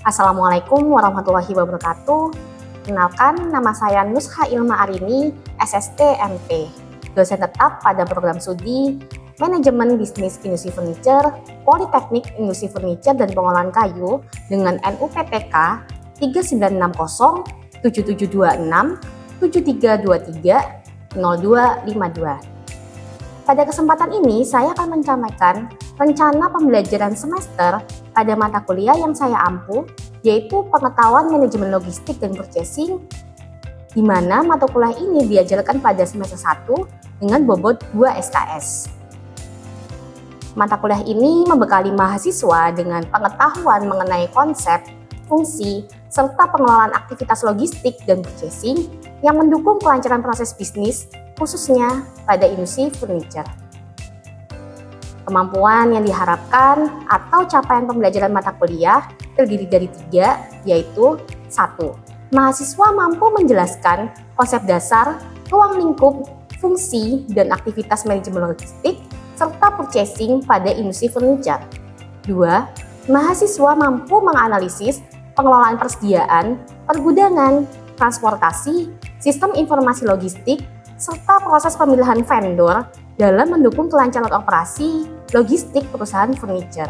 Assalamualaikum warahmatullahi wabarakatuh. Kenalkan, nama saya Nusha Ilma Arini, SST MP, dosen tetap pada program studi Manajemen Bisnis Industri Furniture, Politeknik Industri Furniture dan Pengolahan Kayu dengan NUPTK 3960 7726 7323 0252. Pada kesempatan ini, saya akan menyampaikan rencana pembelajaran semester pada mata kuliah yang saya ampu, yaitu Pengetahuan Manajemen Logistik dan Purchasing, di mana mata kuliah ini diajarkan pada semester 1 dengan bobot 2 SKS. Mata kuliah ini membekali mahasiswa dengan pengetahuan mengenai konsep, fungsi, serta pengelolaan aktivitas logistik dan purchasing yang mendukung kelancaran proses bisnis, khususnya pada industri furniture. Kemampuan yang diharapkan atau capaian pembelajaran mata kuliah terdiri dari 3, yaitu 1. Mahasiswa mampu menjelaskan konsep dasar, ruang lingkup, fungsi, dan aktivitas manajemen logistik, serta purchasing pada industri furniture. 2. Mahasiswa mampu menganalisis pengelolaan persediaan, pergudangan, transportasi, sistem informasi logistik, serta proses pemilihan vendor dalam mendukung kelancaran operasi logistik perusahaan furniture.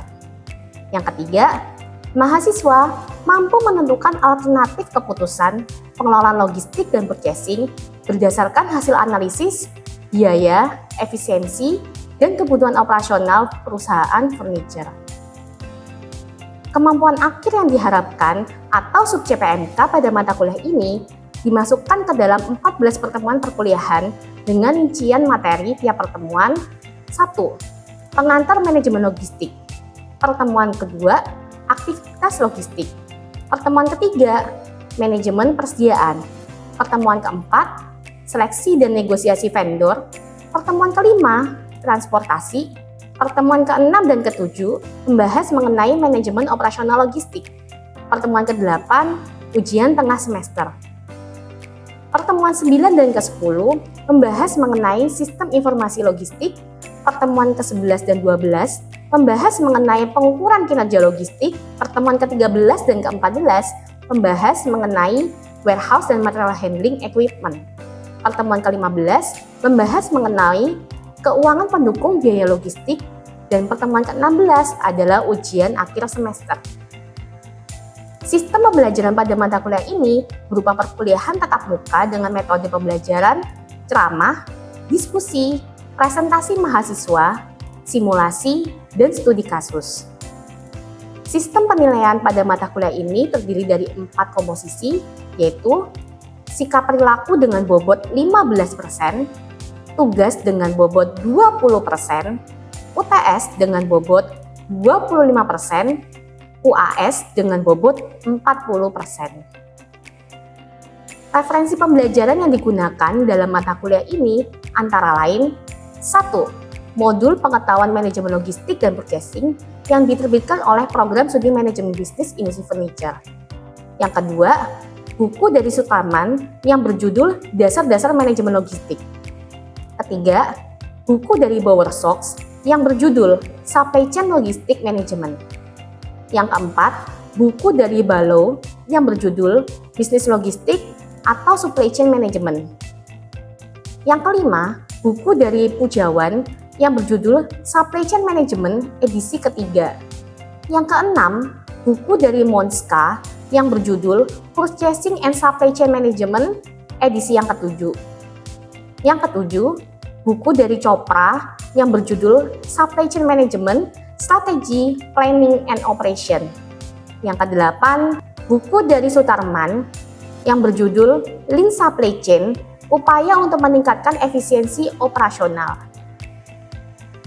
Yang ketiga, mahasiswa mampu menentukan alternatif keputusan pengelolaan logistik dan purchasing berdasarkan hasil analisis, biaya, efisiensi, dan kebutuhan operasional perusahaan furniture. Kemampuan akhir yang diharapkan atau sub-CPNK pada mata kuliah ini dimasukkan ke dalam 14 pertemuan perkuliahan dengan rincian materi tiap pertemuan. 1. Pengantar manajemen logistik. Pertemuan kedua, aktivitas logistik. Pertemuan ketiga, manajemen persediaan. Pertemuan keempat, seleksi dan negosiasi vendor. Pertemuan kelima, transportasi. Pertemuan ke-6 dan ke-7 membahas mengenai manajemen operasional logistik. Pertemuan ke-8, ujian tengah semester. Pertemuan 9 dan ke-10 membahas mengenai sistem informasi logistik. Pertemuan ke-11 dan 12 membahas mengenai pengukuran kinerja logistik. Pertemuan ke-13 dan ke-14 membahas mengenai warehouse dan material handling equipment. Pertemuan ke-15 membahas mengenai keuangan pendukung biaya logistik. Dan pertemuan ke-16 adalah ujian akhir semester. Sistem pembelajaran pada mata kuliah ini berupa perkuliahan tatap muka dengan metode pembelajaran, ceramah, diskusi, presentasi mahasiswa, simulasi, dan studi kasus. Sistem penilaian pada mata kuliah ini terdiri dari 4 komposisi, yaitu sikap perilaku dengan bobot 15%, tugas dengan bobot 20%, UTS dengan bobot 25%, UAS dengan bobot 40%. Referensi pembelajaran yang digunakan dalam mata kuliah ini antara lain 1. Modul Pengetahuan Manajemen Logistik dan Purchasing yang diterbitkan oleh Program Studi Manajemen Bisnis Industri Furniture. Yang kedua, buku dari Sutarman yang berjudul Dasar-Dasar Manajemen Logistik. Ketiga, buku dari Bowersox yang berjudul Supply Chain Logistik Management. Yang keempat, buku dari Balo yang berjudul Bisnis Logistik atau Supply Chain Management. Yang kelima, buku dari Pujawan yang berjudul Supply Chain Management edisi ketiga. Yang keenam, buku dari Monska yang berjudul Purchasing and Supply Chain Management edisi yang ketujuh. Yang ketujuh, buku dari Chopra yang berjudul Supply Chain Management Strategi, Planning, and Operation. Yang kedelapan, buku dari Sutarman yang berjudul Lean Supply Chain, Upaya untuk Meningkatkan Efisiensi Operasional.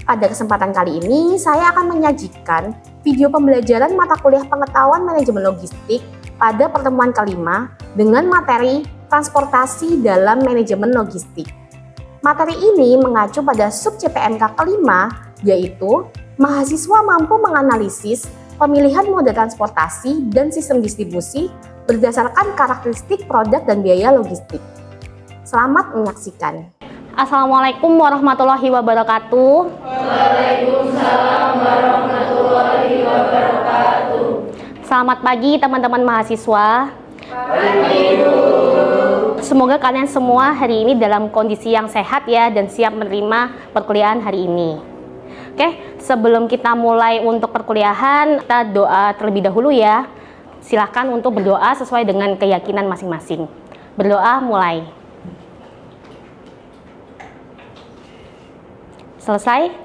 Pada kesempatan kali ini, saya akan menyajikan video pembelajaran mata kuliah Pengetahuan Manajemen Logistik pada pertemuan kelima dengan materi Transportasi dalam Manajemen Logistik. Materi ini mengacu pada sub-CPNK kelima, yaitu mahasiswa mampu menganalisis pemilihan moda transportasi dan sistem distribusi berdasarkan karakteristik produk dan biaya logistik. Selamat menyaksikan. Assalamualaikum warahmatullahi wabarakatuh. Waalaikumsalam warahmatullahi wabarakatuh. Selamat pagi teman-teman mahasiswa. Semoga kalian semua hari ini dalam kondisi yang sehat ya dan siap menerima perkuliahan hari ini. Oke, sebelum kita mulai untuk perkuliahan, kita doa terlebih dahulu ya. Silahkan untuk berdoa sesuai dengan keyakinan masing-masing. Berdoa mulai. Selesai?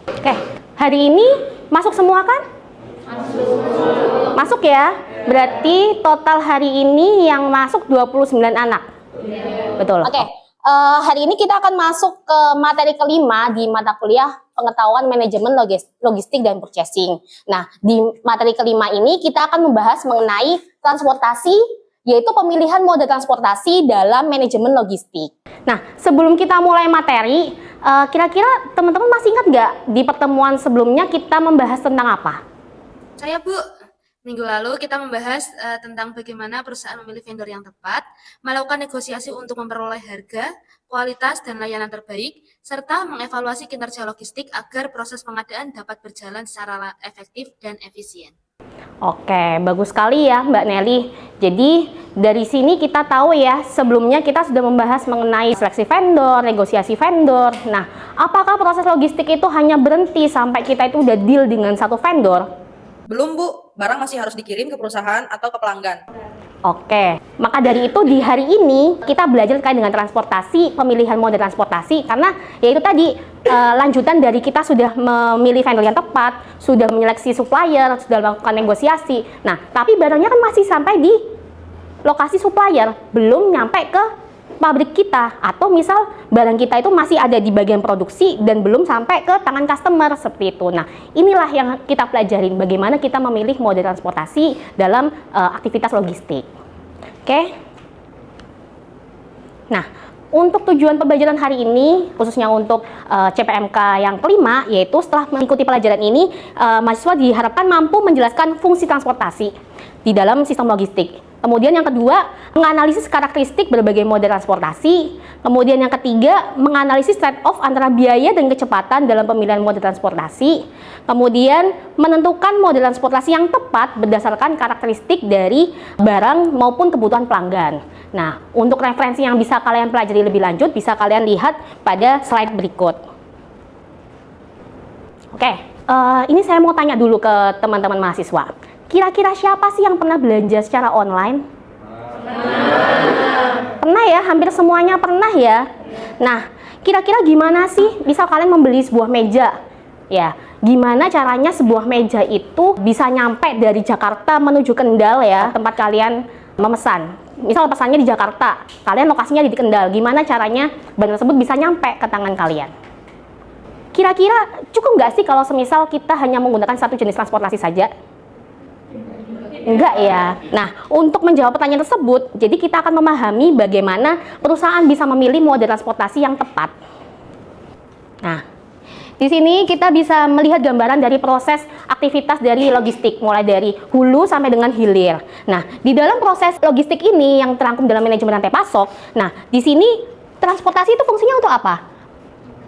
Oke, hari ini masuk semua kan? Masuk ya? Berarti total hari ini yang masuk 29 anak. Betul. Oke, hari ini kita akan masuk ke materi kelima di mata kuliah pengetahuan manajemen logistik dan purchasing. Nah, di materi kelima ini kita akan membahas mengenai transportasi, yaitu pemilihan moda transportasi dalam manajemen logistik. Nah, sebelum kita mulai materi, kira-kira teman-teman masih ingat nggak di pertemuan sebelumnya kita membahas tentang apa? Saya Bu, minggu lalu kita membahas tentang bagaimana perusahaan memilih vendor yang tepat, melakukan negosiasi untuk memperoleh harga, kualitas, dan layanan terbaik, serta mengevaluasi kinerja logistik agar proses pengadaan dapat berjalan secara efektif dan efisien. Oke, bagus sekali ya Mbak Nelly. Jadi dari sini kita tahu ya, sebelumnya kita sudah membahas mengenai seleksi vendor, negosiasi vendor. Nah, apakah proses logistik itu hanya berhenti sampai kita itu udah deal dengan satu vendor? Belum Bu, barang masih harus dikirim ke perusahaan atau ke pelanggan. Oke, maka dari itu di hari ini kita belajar terkait dengan transportasi, pemilihan moda transportasi, karena yaitu tadi lanjutan dari kita sudah memilih vendor yang tepat, sudah menyeleksi supplier, sudah melakukan negosiasi. Nah, tapi barangnya kan masih sampai di lokasi supplier, belum nyampe ke pabrik kita, atau misal barang kita itu masih ada di bagian produksi dan belum sampai ke tangan customer, seperti itu. Nah, inilah yang kita pelajarin, bagaimana kita memilih moda transportasi dalam aktivitas logistik. Oke. Nah, untuk tujuan pembelajaran hari ini, khususnya untuk CPMK yang kelima, yaitu setelah mengikuti pelajaran ini, mahasiswa diharapkan mampu menjelaskan fungsi transportasi di dalam sistem logistik. Kemudian yang kedua, menganalisis karakteristik berbagai moda transportasi. Kemudian yang ketiga, menganalisis trade-off antara biaya dan kecepatan dalam pemilihan moda transportasi. Kemudian menentukan moda transportasi yang tepat berdasarkan karakteristik dari barang maupun kebutuhan pelanggan. Nah, untuk referensi yang bisa kalian pelajari lebih lanjut, bisa kalian lihat pada slide berikut. Oke, ini saya mau tanya dulu ke teman-teman mahasiswa. Kira-kira siapa sih yang pernah belanja secara online? Pernah ya, hampir semuanya pernah ya. Nah, kira-kira gimana sih misal kalian membeli sebuah meja? Ya, gimana caranya sebuah meja itu bisa nyampe dari Jakarta menuju Kendal ya, tempat kalian memesan. Misal pesannya di Jakarta, kalian lokasinya di Kendal. Gimana caranya barang tersebut bisa nyampe ke tangan kalian? Kira-kira cukup nggak sih kalau semisal kita hanya menggunakan satu jenis transportasi saja? Enggak ya. Nah, untuk menjawab pertanyaan tersebut, jadi kita akan memahami bagaimana perusahaan bisa memilih moda transportasi yang tepat. Nah, di sini kita bisa melihat gambaran dari proses aktivitas dari logistik, mulai dari hulu sampai dengan hilir. Nah, di dalam proses logistik ini yang terangkum dalam manajemen rantai pasok, nah, di sini transportasi itu fungsinya untuk apa?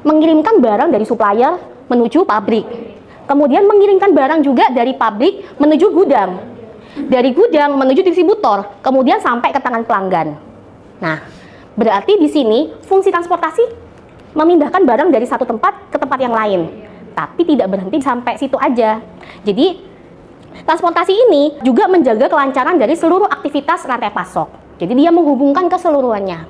Mengirimkan barang dari supplier menuju pabrik. Kemudian mengirimkan barang juga dari pabrik menuju gudang. Dari gudang menuju distributor, kemudian sampai ke tangan pelanggan. Nah, berarti di sini fungsi transportasi memindahkan barang dari satu tempat ke tempat yang lain, tapi tidak berhenti sampai situ aja. Jadi, transportasi ini juga menjaga kelancaran dari seluruh aktivitas rantai pasok. Jadi, dia menghubungkan keseluruhannya.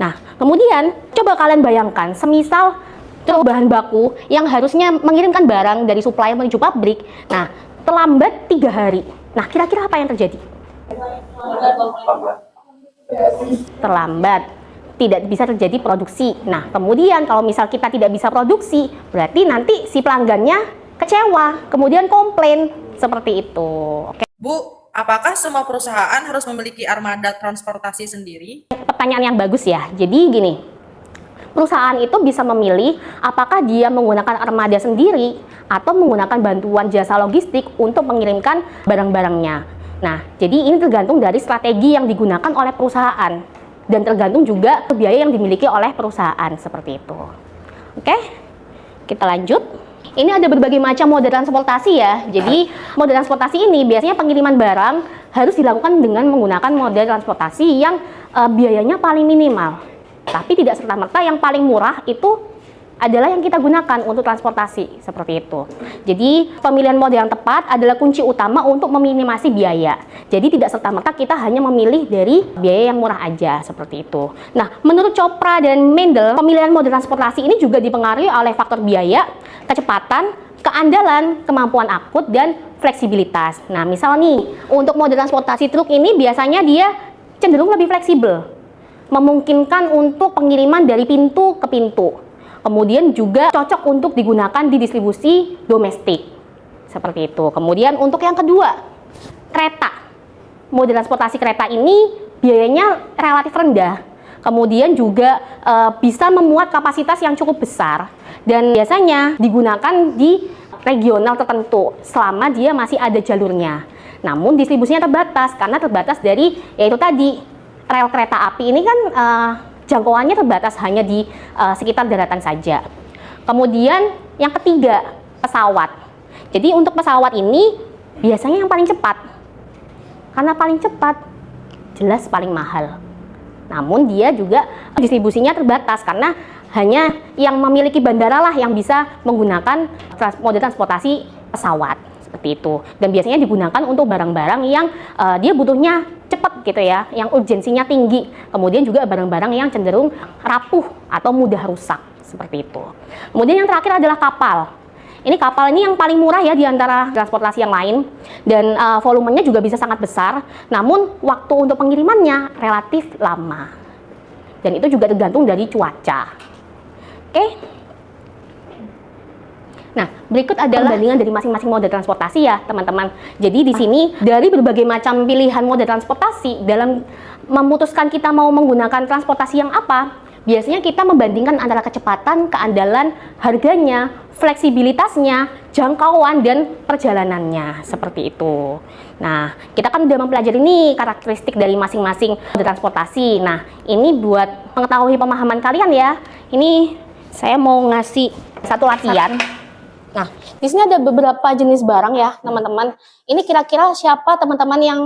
Nah, kemudian coba kalian bayangkan, semisal bahan baku yang harusnya mengirimkan barang dari supplier menuju pabrik, nah, terlambat 3 hari. Nah, kira-kira apa yang terjadi? Terlambat, tidak bisa terjadi produksi. Nah, kemudian kalau misal kita tidak bisa produksi, berarti nanti si pelanggannya kecewa, kemudian komplain, seperti itu. Oke. Bu, apakah semua perusahaan harus memiliki armada transportasi sendiri? Pertanyaan yang bagus ya. Jadi gini, perusahaan itu bisa memilih apakah dia menggunakan armada sendiri atau menggunakan bantuan jasa logistik untuk mengirimkan barang-barangnya. Nah, jadi ini tergantung dari strategi yang digunakan oleh perusahaan dan tergantung juga biaya yang dimiliki oleh perusahaan, seperti itu. Oke, kita lanjut. Ini ada berbagai macam moda transportasi ya. Jadi moda transportasi ini biasanya pengiriman barang harus dilakukan dengan menggunakan moda transportasi yang biayanya paling minimal. Tapi tidak serta-merta yang paling murah itu adalah yang kita gunakan untuk transportasi, seperti itu. Jadi pemilihan mode yang tepat adalah kunci utama untuk meminimasi biaya. Jadi tidak serta-merta kita hanya memilih dari biaya yang murah aja, seperti itu. Nah, menurut Chopra dan Mendel, pemilihan mode transportasi ini juga dipengaruhi oleh faktor biaya, kecepatan, keandalan, kemampuan angkut, dan fleksibilitas. Nah, misal nih, untuk mode transportasi truk ini biasanya dia cenderung lebih fleksibel, memungkinkan untuk pengiriman dari pintu ke pintu. Kemudian juga cocok untuk digunakan di distribusi domestik, seperti itu. Kemudian untuk yang kedua, kereta. Mode transportasi kereta ini biayanya relatif rendah. Kemudian juga bisa memuat kapasitas yang cukup besar. Dan biasanya digunakan di regional tertentu selama dia masih ada jalurnya. Namun distribusinya terbatas karena terbatas dari yaitu tadi rel kereta api ini kan jangkauannya terbatas hanya di sekitar daratan saja. Kemudian yang ketiga, pesawat. Jadi untuk pesawat ini biasanya yang paling cepat. Karena paling cepat jelas paling mahal. Namun dia juga distribusinya terbatas karena hanya yang memiliki bandara lah yang bisa menggunakan mode transportasi pesawat, seperti itu. Dan biasanya digunakan untuk barang-barang yang dia butuhnya cepat gitu ya, yang urgensinya tinggi. Kemudian juga barang-barang yang cenderung rapuh atau mudah rusak, seperti itu. Kemudian yang terakhir adalah kapal. Ini kapal ini yang paling murah ya di antara transportasi yang lain, dan volumenya juga bisa sangat besar. Namun waktu untuk pengirimannya relatif lama. Dan itu juga tergantung dari cuaca. Oke. Nah, berikut adalah perbandingan dari masing-masing mode transportasi ya, teman-teman. Jadi di sini dari berbagai macam pilihan mode transportasi dalam memutuskan kita mau menggunakan transportasi yang apa, biasanya kita membandingkan antara kecepatan, keandalan, harganya, fleksibilitasnya, jangkauan, dan perjalanannya, seperti itu. Nah, kita kan udah mempelajari nih karakteristik dari masing-masing mode transportasi. Nah, ini buat mengetahui pemahaman kalian ya. Ini saya mau ngasih satu latihan. Nah, di sini ada beberapa jenis barang ya, teman-teman. Ini kira-kira siapa teman-teman yang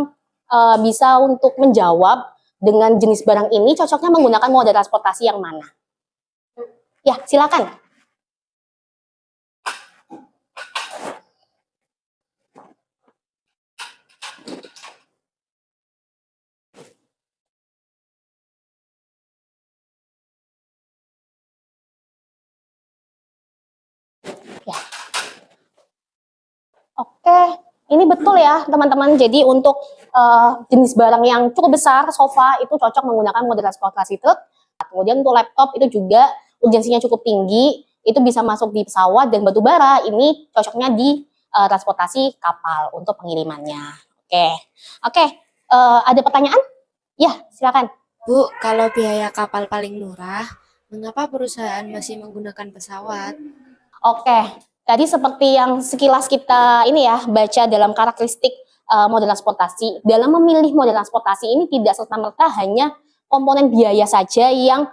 bisa untuk menjawab dengan jenis barang ini cocoknya menggunakan moda transportasi yang mana? Ya, silakan. Ya. Oke, ini betul ya teman-teman. Jadi untuk jenis barang yang cukup besar, sofa itu cocok menggunakan mode transportasi truk. Kemudian untuk laptop itu juga urgensinya cukup tinggi, itu bisa masuk di pesawat, dan batu bara ini cocoknya di transportasi kapal untuk pengirimannya. Oke, ada pertanyaan? Ya, silakan. Bu, kalau biaya kapal paling murah, mengapa perusahaan masih menggunakan pesawat? Oke, tadi seperti yang sekilas kita ini ya baca dalam karakteristik mode transportasi. Dalam memilih mode transportasi ini tidak serta-merta hanya komponen biaya saja yang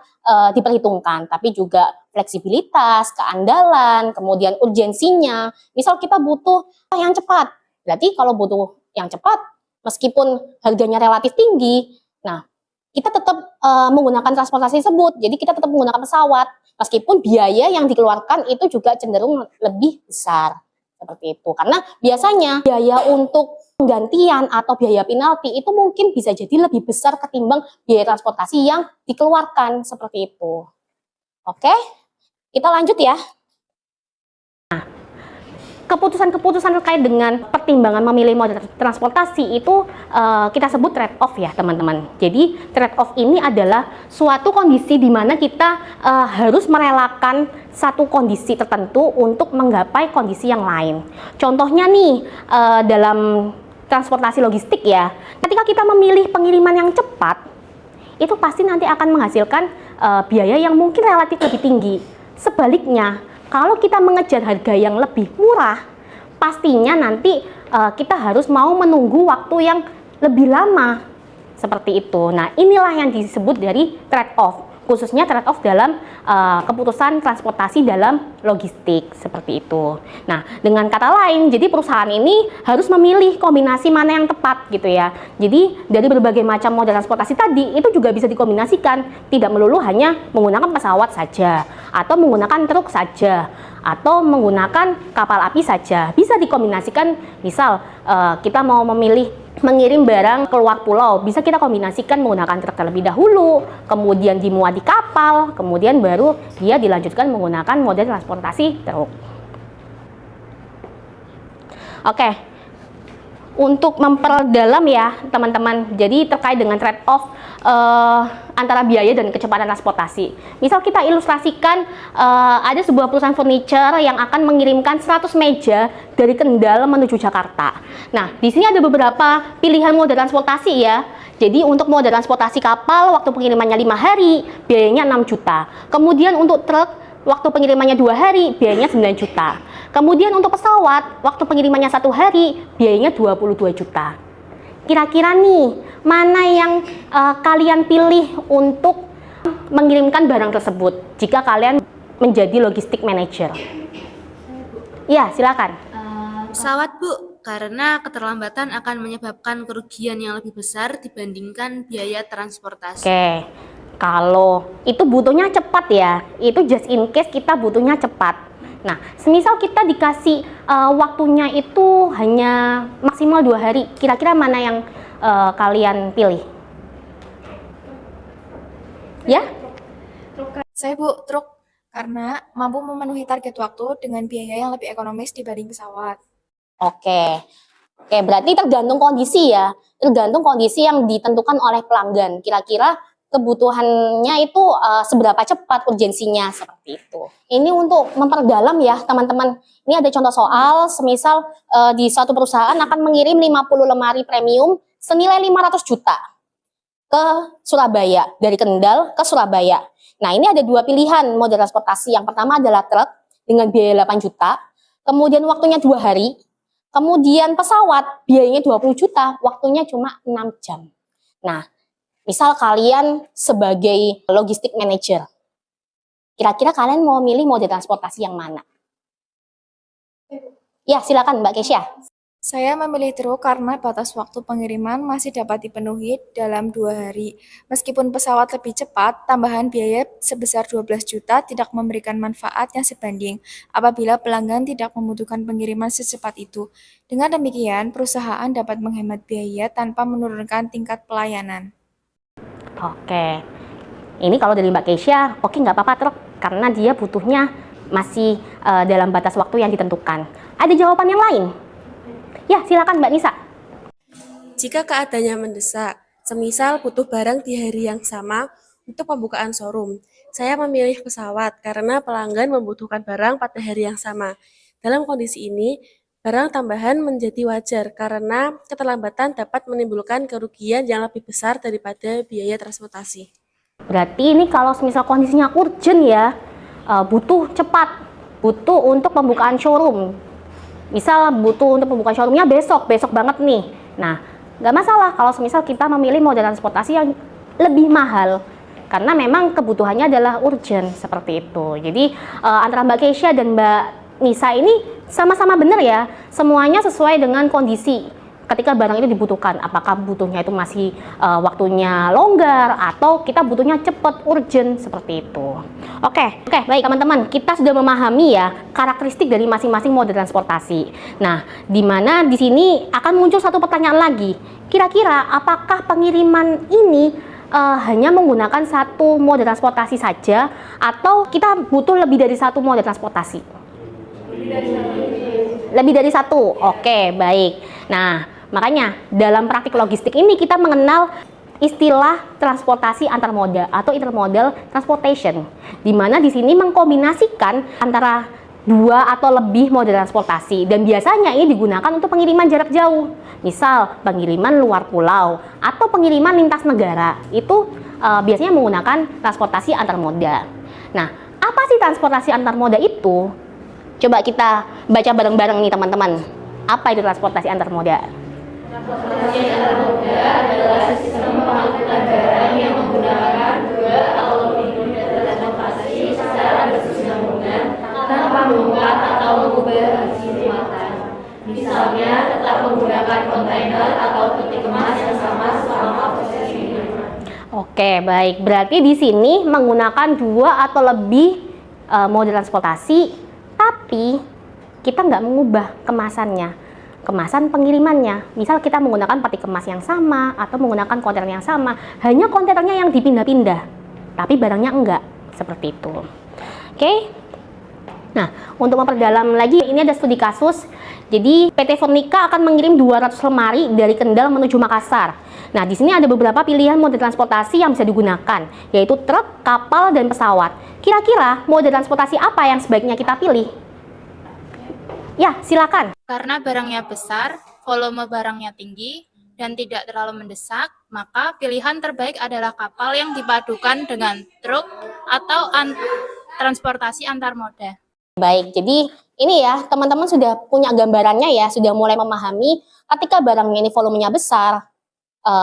diperhitungkan, tapi juga fleksibilitas, keandalan, kemudian urgensinya. Misal kita butuh yang cepat, berarti kalau butuh yang cepat, meskipun harganya relatif tinggi, nah kita tetap menggunakan transportasi tersebut. Jadi kita tetap menggunakan pesawat, meskipun biaya yang dikeluarkan itu juga cenderung lebih besar. Seperti itu. Karena biasanya biaya untuk penggantian atau biaya penalti itu mungkin bisa jadi lebih besar ketimbang biaya transportasi yang dikeluarkan. Seperti itu. Oke, kita lanjut ya. Keputusan-keputusan terkait dengan pertimbangan memilih mode transportasi itu kita sebut trade-off ya teman-teman. Jadi trade-off ini adalah suatu kondisi di mana kita harus merelakan satu kondisi tertentu untuk menggapai kondisi yang lain. Contohnya nih dalam transportasi logistik ya, ketika kita memilih pengiriman yang cepat, itu pasti nanti akan menghasilkan biaya yang mungkin relatif lebih tinggi. Sebaliknya, kalau kita mengejar harga yang lebih murah, pastinya nanti kita harus mau menunggu waktu yang lebih lama. Seperti itu. Nah, inilah yang disebut dari trade-off. khususnya trade-off dalam keputusan transportasi dalam logistik seperti itu. Nah, dengan kata lain, jadi perusahaan ini harus memilih kombinasi mana yang tepat gitu ya. Jadi dari berbagai macam moda transportasi tadi itu juga bisa dikombinasikan, tidak melulu hanya menggunakan pesawat saja atau menggunakan truk saja atau menggunakan kapal api saja. Bisa dikombinasikan, misal kita mau memilih mengirim barang keluar pulau, bisa kita kombinasikan menggunakan truk terlebih dahulu, kemudian dimuat di kapal, kemudian baru dia dilanjutkan menggunakan moda transportasi truk. Oke, untuk memperdalam ya teman-teman, jadi terkait dengan trade-off antara biaya dan kecepatan transportasi. Misal kita ilustrasikan ada sebuah perusahaan furniture yang akan mengirimkan 100 meja dari Kendal menuju Jakarta. Nah, di sini ada beberapa pilihan moda transportasi ya. Jadi untuk moda transportasi kapal, waktu pengirimannya 5 hari, biayanya 6 juta. Kemudian untuk truk, waktu pengirimannya 2 hari, biayanya 9 juta. Kemudian untuk pesawat, waktu pengirimannya 1 hari, biayanya 22 juta. Kira-kira nih, mana yang kalian pilih untuk mengirimkan barang tersebut jika kalian menjadi logistik manager? Ya, silakan. Pesawat, Bu, karena keterlambatan akan menyebabkan kerugian yang lebih besar dibandingkan biaya transportasi. Oke, kalau itu butuhnya cepat ya, itu just in case kita butuhnya cepat. Nah, semisal kita dikasih waktunya itu hanya maksimal 2 hari, kira-kira mana yang kalian pilih? Ya? Saya Bu, truk, karena mampu memenuhi target waktu dengan biaya yang lebih ekonomis dibanding pesawat. Oke, berarti tergantung kondisi ya, tergantung kondisi yang ditentukan oleh pelanggan. Kira-kira kebutuhannya itu seberapa cepat urgensinya seperti itu. Ini untuk memperdalam ya teman-teman. Ini ada contoh soal, semisal di suatu perusahaan akan mengirim 50 lemari premium senilai 500 juta ke Surabaya, dari Kendal ke Surabaya. Nah, ini ada 2 pilihan moda transportasi. Yang pertama adalah truk dengan biaya 8 juta, kemudian waktunya 2 hari. Kemudian pesawat biayanya 20 juta, waktunya cuma 6 jam. Nah, misal kalian sebagai logistik manager, kira-kira kalian mau milih moda transportasi yang mana? Ya, silakan Mbak Kesya. Saya memilih truk karena batas waktu pengiriman masih dapat dipenuhi dalam 2 hari. Meskipun pesawat lebih cepat, tambahan biaya sebesar 12 juta tidak memberikan manfaat yang sebanding apabila pelanggan tidak membutuhkan pengiriman secepat itu. Dengan demikian, perusahaan dapat menghemat biaya tanpa menurunkan tingkat pelayanan. Oke, ini kalau dari Mbak Kesya, oke nggak apa-apa truk, karena dia butuhnya masih dalam batas waktu yang ditentukan. Ada jawaban yang lain? Ya, silakan Mbak Nisa. Jika keadaannya mendesak, semisal butuh barang di hari yang sama untuk pembukaan showroom, saya memilih pesawat karena pelanggan membutuhkan barang pada hari yang sama. Dalam kondisi ini, barang tambahan menjadi wajar karena keterlambatan dapat menimbulkan kerugian yang lebih besar daripada biaya transportasi. Berarti ini kalau semisal kondisinya urgent ya, butuh cepat, butuh untuk pembukaan showroom. Misal butuh untuk pembukaan showroomnya besok banget nih. Nah, nggak masalah kalau semisal kita memilih moda transportasi yang lebih mahal. Karena memang kebutuhannya adalah urgent, seperti itu. Jadi antara Mbak Kesya dan Mbak Nisa ini sama-sama benar ya. Semuanya sesuai dengan kondisi ketika barang itu dibutuhkan. Apakah butuhnya itu masih waktunya longgar atau kita butuhnya cepat, urgent, seperti itu. Oke, baik teman-teman, kita sudah memahami ya karakteristik dari masing-masing moda transportasi. Nah, di mana di sini akan muncul satu pertanyaan lagi. Kira-kira apakah pengiriman ini hanya menggunakan satu moda transportasi saja atau kita butuh lebih dari satu moda transportasi? Lebih dari satu. Oke, baik. Nah, makanya dalam praktik logistik ini kita mengenal istilah transportasi antar moda atau intermodal transportation, di mana di sini mengkombinasikan antara 2 atau lebih moda transportasi, dan biasanya ini digunakan untuk pengiriman jarak jauh, misal pengiriman luar pulau atau pengiriman lintas negara. Itu biasanya menggunakan transportasi antar moda. Nah, apa sih transportasi antar moda itu? Coba kita baca bareng-bareng nih teman-teman. Apa itu transportasi antar moda? Transportasi antar moda adalah sistem pengangkutan barang yang menggunakan 2 atau lebih tanpa mengangkat atau mengubah hasil muatan. Misalnya, tetap menggunakan kontainer atau peti kemas yang sama selama proses pengiriman. Oke, baik. Berarti di sini menggunakan 2 atau lebih mode transportasi, tapi kita nggak mengubah kemasannya, kemasan pengirimannya. Misal kita menggunakan peti kemas yang sama atau menggunakan kontainer yang sama, hanya kontainernya yang dipindah-pindah, tapi barangnya enggak, seperti itu. Oke. Nah, untuk memperdalam lagi, ini ada studi kasus. Jadi, PT Fornica akan mengirim 200 lemari dari Kendal menuju Makassar. Nah, di sini ada beberapa pilihan mode transportasi yang bisa digunakan, yaitu truk, kapal, dan pesawat. Kira-kira mode transportasi apa yang sebaiknya kita pilih? Ya, silakan. Karena barangnya besar, volume barangnya tinggi, dan tidak terlalu mendesak, maka pilihan terbaik adalah kapal yang dipadukan dengan truk atau transportasi antar moda. Baik, jadi ini ya, teman-teman sudah punya gambarannya ya, sudah mulai memahami ketika barangnya ini volumenya besar,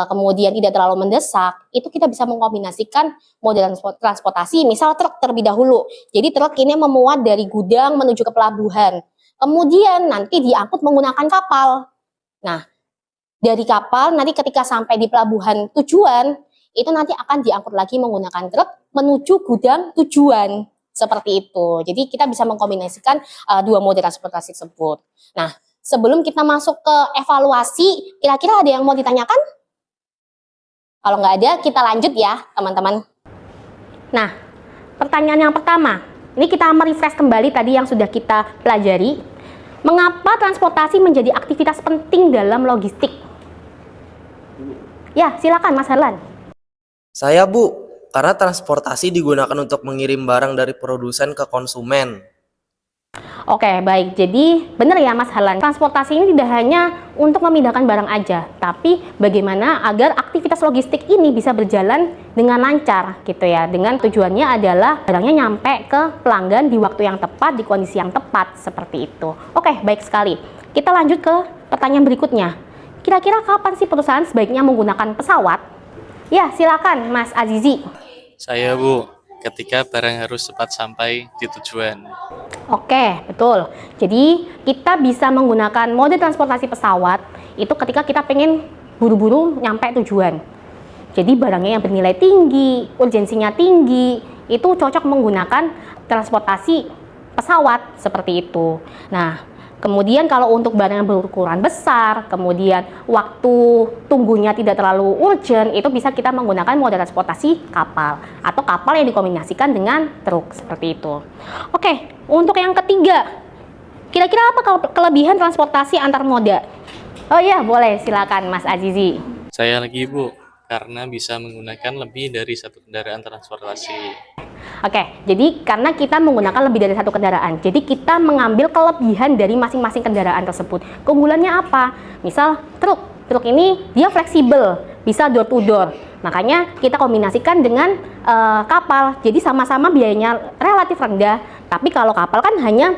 kemudian tidak terlalu mendesak, itu kita bisa mengkombinasikan mode transportasi, misal truk terlebih dahulu. Jadi truk ini memuat dari gudang menuju ke pelabuhan, kemudian nanti diangkut menggunakan kapal. Nah, dari kapal nanti ketika sampai di pelabuhan tujuan, itu nanti akan diangkut lagi menggunakan truk menuju gudang tujuan. Seperti itu. Jadi kita bisa mengkombinasikan 2 mode transportasi tersebut. Nah, sebelum kita masuk ke evaluasi, kira-kira ada yang mau ditanyakan? Kalau nggak ada, kita lanjut ya, teman-teman. Nah, pertanyaan yang pertama, ini kita merefresh kembali tadi yang sudah kita pelajari. Mengapa transportasi menjadi aktivitas penting dalam logistik? Ya, silakan Mas Harlan. Saya, Bu. Karena transportasi digunakan untuk mengirim barang dari produsen ke konsumen. Oke, baik. Jadi benar ya Mas Harlan, transportasi ini tidak hanya untuk memindahkan barang aja, tapi bagaimana agar aktivitas logistik ini bisa berjalan dengan lancar gitu ya. Dengan tujuannya adalah barangnya nyampe ke pelanggan di waktu yang tepat, di kondisi yang tepat, seperti itu. Oke, baik sekali. Kita lanjut ke pertanyaan berikutnya. Kira-kira kapan sih perusahaan sebaiknya menggunakan pesawat? Ya, silakan Mas Azizi. Saya, Bu, ketika barang harus cepat sampai di tujuan. Oke, betul. Jadi kita bisa menggunakan mode transportasi pesawat itu ketika kita pengen buru-buru nyampe tujuan. Jadi barangnya yang bernilai tinggi, urgensinya tinggi, itu cocok menggunakan transportasi pesawat seperti itu. Nah, kemudian kalau untuk barang yang berukuran besar, kemudian waktu tunggunya tidak terlalu urgent, itu bisa kita menggunakan mode transportasi kapal atau kapal yang dikombinasikan dengan truk seperti itu. Oke, untuk yang ketiga, kira-kira apa kelebihan transportasi antar moda? Oh iya, boleh, silakan Mas Azizi. Saya lagi, Bu, karena bisa menggunakan lebih dari satu kendaraan transportasi. Oke, jadi karena kita menggunakan lebih dari satu kendaraan, jadi kita mengambil kelebihan dari masing-masing kendaraan tersebut. Keunggulannya apa? Misal truk ini dia fleksibel, bisa door to door. Makanya kita kombinasikan dengan kapal, jadi sama-sama biayanya relatif rendah. Tapi kalau kapal kan hanya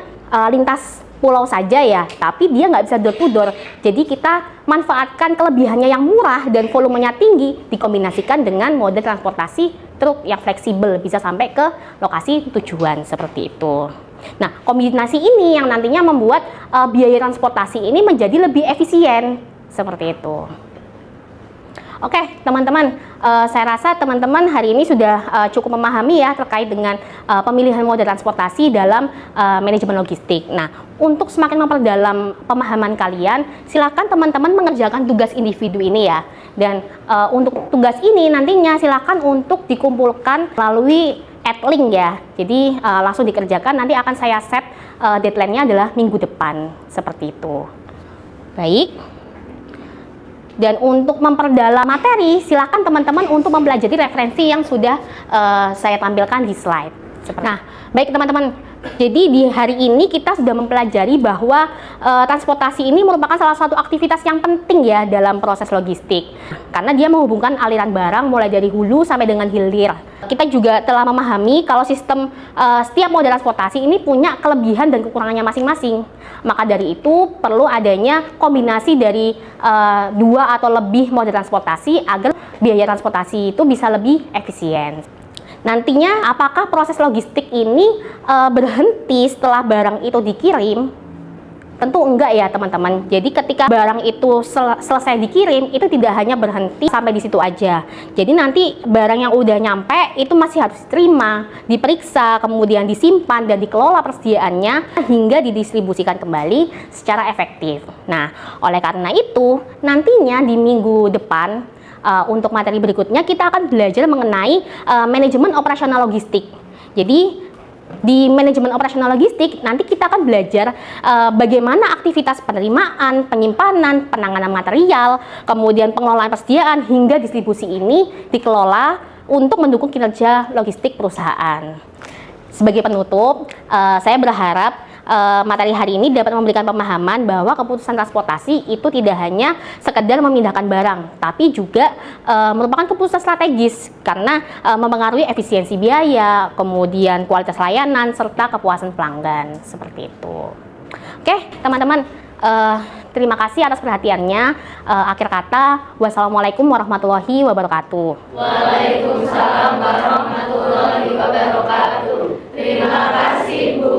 lintas pulau saja ya, tapi dia nggak bisa door to door. Jadi kita manfaatkan kelebihannya yang murah dan volumenya tinggi, dikombinasikan dengan mode transportasi truk yang fleksibel, bisa sampai ke lokasi tujuan seperti itu. Nah, kombinasi ini yang nantinya membuat biaya transportasi ini menjadi lebih efisien seperti itu. Oke, teman-teman, saya rasa teman-teman hari ini sudah cukup memahami ya terkait dengan pemilihan mode transportasi dalam manajemen logistik. Nah, untuk semakin memperdalam pemahaman kalian, silakan teman-teman mengerjakan tugas individu ini ya. Dan untuk tugas ini nantinya silakan untuk dikumpulkan melalui @link ya. Jadi langsung dikerjakan, nanti akan saya set deadline-nya adalah minggu depan, seperti itu. Baik. Dan untuk memperdalam materi, silakan teman-teman untuk mempelajari referensi yang sudah saya tampilkan di slide. Nah, baik teman-teman. Jadi di hari ini kita sudah mempelajari bahwa transportasi ini merupakan salah satu aktivitas yang penting ya dalam proses logistik. Karena dia menghubungkan aliran barang mulai dari hulu sampai dengan hilir. Kita juga telah memahami kalau sistem setiap moda transportasi ini punya kelebihan dan kekurangannya masing-masing. Maka dari itu perlu adanya kombinasi dari 2 atau lebih moda transportasi agar biaya transportasi itu bisa lebih efisien. Nantinya apakah proses logistik ini berhenti setelah barang itu dikirim? Tentu enggak ya teman-teman. Jadi ketika barang itu selesai dikirim, itu tidak hanya berhenti sampai di situ aja. Jadi nanti barang yang udah nyampe itu masih harus diterima, diperiksa, kemudian disimpan dan dikelola persediaannya hingga didistribusikan kembali secara efektif. Nah, oleh karena itu nantinya di minggu depan untuk materi berikutnya kita akan belajar mengenai manajemen operasional logistik. Jadi di manajemen operasional logistik nanti kita akan belajar bagaimana aktivitas penerimaan, penyimpanan, penanganan material, kemudian pengelolaan persediaan hingga distribusi ini dikelola untuk mendukung kinerja logistik perusahaan. Sebagai penutup, saya berharap materi hari ini dapat memberikan pemahaman bahwa keputusan transportasi itu tidak hanya sekedar memindahkan barang, tapi juga merupakan keputusan strategis karena mempengaruhi efisiensi biaya, kemudian kualitas layanan, serta kepuasan pelanggan, seperti itu. Oke, teman-teman, terima kasih atas perhatiannya. Akhir kata, wassalamualaikum warahmatullahi wabarakatuh. Waalaikumsalam warahmatullahi wabarakatuh. Terima kasih, Bu.